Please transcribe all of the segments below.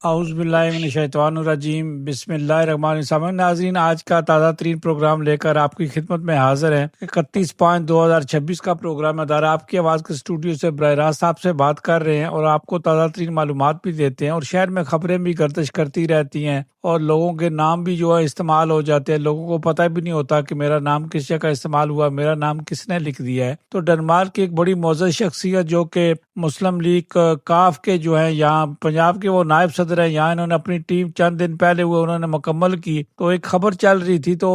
اعوذ باللہ من الشیطان الرجیم، بسم اللہ الرحمن الرحیم۔ ناظرین، آج کا تازہ ترین پروگرام لے کر آپ کی خدمت میں حاضر ہیں۔ 31/5/2026 کا پروگرام ادارہ آپ کی آواز کے اسٹوڈیو سے براہ راست آپ سے بات کر رہے ہیں اور آپ کو تازہ ترین معلومات بھی دیتے ہیں، اور شہر میں خبریں بھی گردش کرتی رہتی ہیں اور لوگوں کے نام بھی جو ہے استعمال ہو جاتے ہیں۔ لوگوں کو پتہ بھی نہیں ہوتا کہ میرا نام کس جگہ استعمال ہوا، میرا نام کس نے لکھ دیا ہے۔ تو ڈنمارک کی ایک بڑی معزز شخصیت جو کہ مسلم لیگ کاف کے جو ہیں یہاں پنجاب کے وہ نائب صدر ہیں، یہاں انہوں نے اپنی ٹیم چند دن پہلے ہوئے انہوں نے مکمل کی، تو ایک خبر چل رہی تھی تو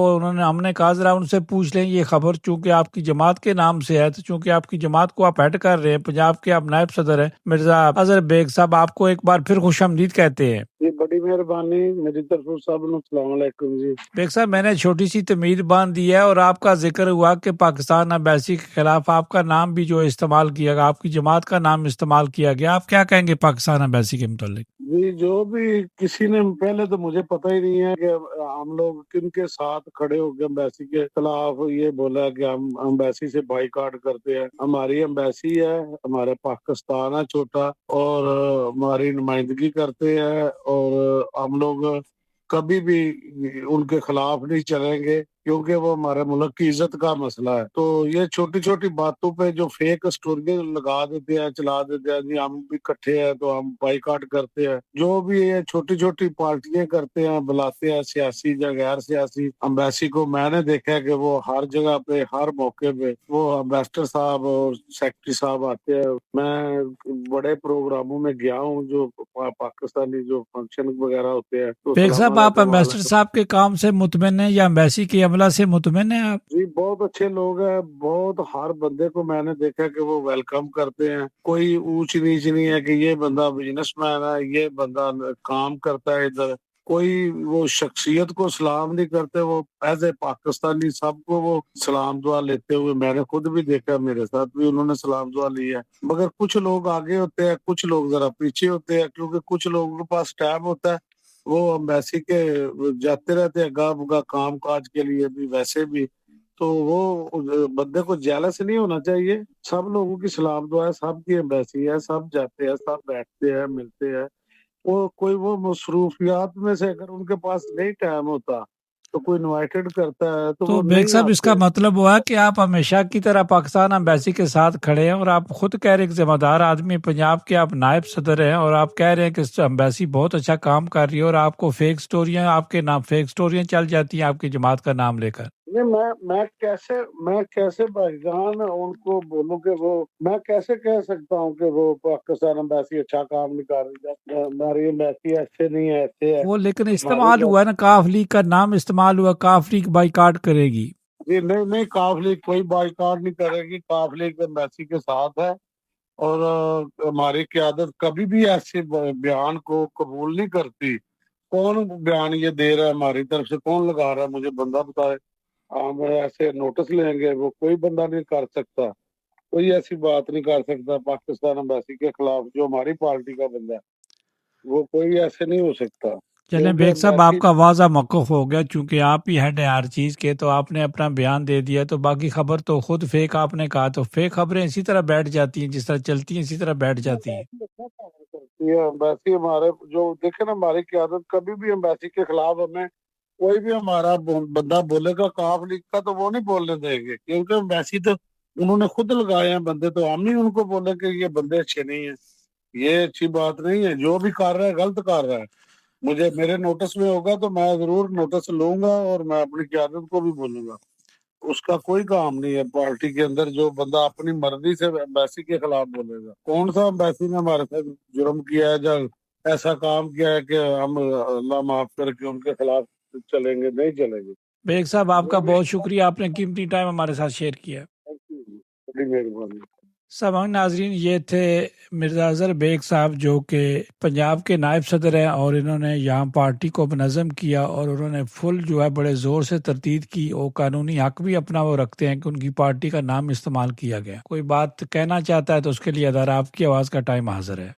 ہم نے کہا ذرا ان سے پوچھ لیں یہ خبر، چونکہ آپ کی جماعت کے نام سے ہے، تو چونکہ آپ کی جماعت کو آپ ہیڈ کر رہے ہیں، پنجاب کے آپ نائب صدر ہیں، مرزا اظہر بیگ صاحب، آپ کو ایک بار پھر خوش آمدید کہتے ہیں۔ جی بڑی مہربانی میری طرف صاحب، السلام علیکم جی۔ بیگ صاحب، میں نے چھوٹی سی تمہید باندھ دی ہے اور آپ کا ذکر ہوا کہ پاکستان ایمبیسی کے خلاف آپ کا نام بھی جو استعمال کیا گیا، آپ کی جماعت کا نام استعمال کیا گیا، آپ کیا کہیں گے پاکستان ایمبیسی کے متعلق؟ جی جو بھی کسی نے پہلے تو مجھے پتہ ہی نہیں ہے کہ ہم لوگ کن کے ساتھ کھڑے ہو کے امبیسی کے خلاف یہ بولا کہ ہم امبیسی سے بائی کاٹ کرتے ہیں۔ ہماری امبیسی ہے، ہمارے پاکستان ہے چھوٹا، اور ہماری نمائندگی کرتے ہیں، اور ہم لوگ کبھی بھی ان کے خلاف نہیں چلیں گے کیونکہ وہ ہمارے ملک کی عزت کا مسئلہ ہے۔ تو یہ چھوٹی چھوٹی باتوں پہ جو فیک اسٹوری لگا دیتے ہیں، چلا دیتے ہیں، جی ہم بھی اکٹھے ہیں تو ہم بائی کاٹ کرتے ہیں، جو بھی یہ چھوٹی چھوٹی پارٹیاں کرتے ہیں، بلاتے ہیں سیاسی یا غیر سیاسی امبیسی کو۔ میں نے دیکھا ہے کہ وہ ہر جگہ پہ ہر موقع پہ وہ امبیسڈر صاحب اور سیکرٹری صاحب آتے ہیں۔ میں بڑے پروگراموں میں گیا ہوں جو پاکستانی جو فنکشن وغیرہ ہوتے ہیں تو بیگ السلام صاحب، آپ علیکم ایمبیسڈر صاحب کے کام سے مطمئن ہیں یا ایمبیسی کے عملہ سے مطمئن ہیں آپ؟ جی بہت اچھے لوگ ہیں، بہت ہر بندے کو میں نے دیکھا کہ وہ ویلکم کرتے ہیں، کوئی اونچ نیچ نہیں ہے کہ یہ بندہ بزنس مین ہے، یہ بندہ کام کرتا ہے ادھر، کوئی وہ شخصیت کو سلام نہیں کرتے، وہ ایز اے پاکستانی سب کو وہ سلام دعا لیتے ہوئے میں نے خود بھی دیکھا، میرے ساتھ بھی انہوں نے سلام دعا لی ہے۔ مگر کچھ لوگ آگے ہوتے ہیں، کچھ لوگ ذرا پیچھے ہوتے ہیں، کیونکہ کچھ لوگوں کے پاس ٹائم ہوتا ہے، وہ امبیسی کے جاتے رہتے ہیں گاہ بگاہ کام کاج کے لیے بھی، ویسے بھی تو وہ بندے کو جیلس نہیں ہونا چاہیے۔ سب لوگوں کی سلام دعا ہے، سب کی امبیسی ہے، سب جاتے ہیں، سب بیٹھتے ہیں، ملتے ہیں۔ وہ کوئی وہ مصروفیات میں سے اگر ان کے پاس نہیں ٹائم ہوتا تو کوئی انوائٹڈ کرتا ہے تو تو وہ بیگ نہیں صاحب، اس کا آتے۔ مطلب ہوا کہ آپ ہمیشہ کی طرح پاکستان ایمبیسی کے ساتھ کھڑے ہیں، اور آپ خود کہہ رہے ہیں کہ ذمہ دار آدمی پنجاب کے آپ نائب صدر ہیں، اور آپ کہہ رہے ہیں کہ ایمبیسی بہت اچھا کام کر رہی ہے، اور آپ کو فیک سٹوریاں، آپ کے نام فیک سٹوریاں چل جاتی ہیں آپ کی جماعت کا نام لے کر۔ نہیں، میں کیسے بھائی جان ان کو بولوں کہ وہ، میں کیسے کہہ سکتا ہوں کہ وہ پاکستان امبیسی اچھا کام نہیں کر رہی؟ ہماری امبیسی ایسے نہیں ہے، ایسے ہے وہ لیکن ہماری۔ استعمال ہوا ہے نا، کاف لیگ کا نام استعمال ہوا، کاف لیگ بائی کاٹ کرے گی۔ جی نہیں، کاف لیگ کوئی بائی کاٹ نہیں کرے گی، کاف لیگ امبیسی کے ساتھ ہے، اور ہماری قیادت کبھی بھی ایسے بیان کو قبول نہیں کرتی۔ کون بیان یہ دے رہا ہے ہماری طرف سے، کون لگا رہا ہے؟ مجھے بندہ بتائے، ہم ایسے نوٹس لیں گے؟ وہ کوئی بندہ نہیں کر سکتا، کوئی ایسی بات نہیں کر سکتا پاکستان امبیسی کے خلاف جو ہماری پارٹی کا بندہ ہے، وہ کوئی ایسے نہیں ہو سکتا چلیں کیونکہ بیگ صاحب، آپ امبیسی۔ کا واضح موقف ہو گیا، چونکہ آپ ہی ہیڈ ہیں ہر چیز کے، تو آپ نے اپنا بیان دے دیا، تو باقی خبر تو خود فیک آپ نے کہا، تو فیک خبریں اسی طرح بیٹھ جاتی ہیں، جس طرح چلتی ہیں اسی طرح بیٹھ جاتی ہیں۔ امبیسی ہمارے جو دیکھے نا، ہماری قیادت کبھی بھی امبیسی کے خلاف ہمیں کوئی بھی ہمارا بندہ بولے گا کاف لیگ کا تو وہ نہیں بولنے دیں گے، کیونکہ امبیسی تو انہوں نے خود لگائے ہیں بندے، تو ہم نہیں ان کو بولے کہ یہ بندے اچھے نہیں ہیں، یہ اچھی بات نہیں ہے۔ جو بھی کر رہا ہے غلط کر رہا ہے، مجھے میرے نوٹس میں ہوگا تو میں ضرور نوٹس لوں گا، اور میں اپنی قیادت کو بھی بولوں گا۔ اس کا کوئی کام نہیں ہے پارٹی کے اندر جو بندہ اپنی مرضی سے امبیسی کے خلاف بولے گا۔ کون سا امبیسی نے ہمارے ساتھ جرم کیا ہے یا ایسا کام کیا ہے کہ ہم اللہ معاف کر کے ان کے خلاف چلیں گے؟ نہیں چلیں گے۔ بیگ صاحب، آپ کا بہت شکریہ، آپ نے قیمتی ٹائم ہمارے ساتھ شیئر کیا۔ بڑی مہربانی۔ سامعین ناظرین، یہ تھے مرزا اظہر بیگ صاحب، جو کہ پنجاب کے نائب صدر ہیں، اور انہوں نے یہاں پارٹی کو منظم کیا، اور انہوں نے فل جو ہے بڑے زور سے تردید کی، اور قانونی حق بھی اپنا وہ رکھتے ہیں کہ ان کی پارٹی کا نام استعمال کیا گیا۔ کوئی بات کہنا چاہتا ہے تو اس کے لیے ادارہ آپ کی آواز کا ٹائم حاضر ہے۔